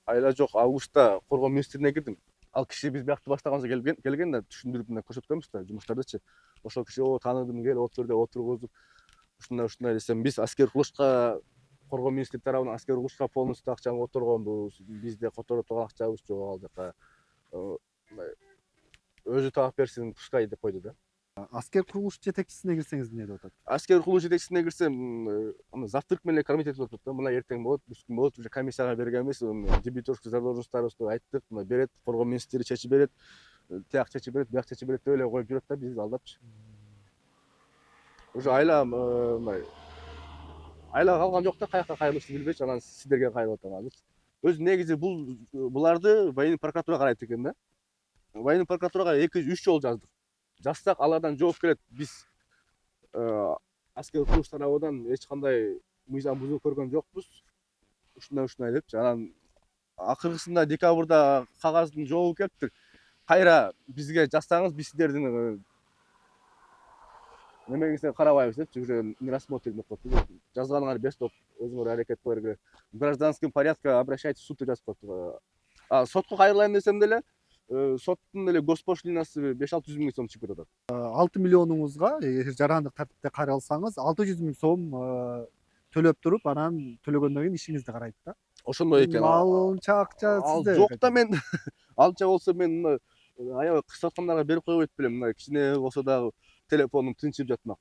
Айла жок, августта коргоо министрине кирдим. Ал киши биз биякты баштаганыбызда келген да түшүндүрүп мындай көрсөткөнбүз да жумуштардычы. Ошол киши тааныдым, кел отур деп отургузуп, ушундай десем, биз аскер курулушка коргоо министри тарабынан аскер курулушка полностью акчаны которгонбуз. Бизде которо турган акчабыз жок ал жака. Мындай өзү таап берсин, пускай деп койду да. Аскер курулуш жетекчисине кирсеңиз эмне деп атат? Аскер курулуш жетекчисине кирсем, завтырк менен комитет өтүп атат да. Мына эртең болот, бүт күн болот, уже комиссияга бергенбиз. Дебиторский задолженностьтарыбызды айттык, мына берет, коргоо министри чечип берет, тияк чечип берет, бияк чечип берет деп эле коюп жүрөт да бизди алдапчы. Уже айла мындай айла калган жок да, каяка кайрылышты билбейчи, анан сиздерге кайрылып атам азыр. Өзү негизи буларды военный прокуратура карайт экен да. Военный прокуратурага 2-3 жолу жаздык. Жазсак алардан жооп келет. Биз аскер курулуш тарабынан эч кандай мыйзам бузуп көргөн жокпуз. Ушундай депчи. Анан акыркысында декабрда кагаздын жообу келиптир. Кайра бизге жазсаңыз, биз сиздердин немеңизге карабайбыз депчи, уже не рассмотрим деп коюптур. Жазганыңар бес топ өзүңөр аракет кылып бергиле. В гражданском порядке обращайтесь в суд деп жазып коюптур. Сотко кайрылайын десем деле, соттун эле госпошлинасы 5-600 миң сом чыгып кетип атат. 6 миллионуңузга жарандык тартипте кайрылсаңыз 600 миң сом төлөп туруп, анан төлөгөндөн кийин ишиңизди карайт да. Ошондой экен. Алынча акча Ал сизде. жок да, мен алча болсо мен аябай кыскарткандарга берип койбойт белем. Мына кичине болсо дагы телефонум тынчып жатмак.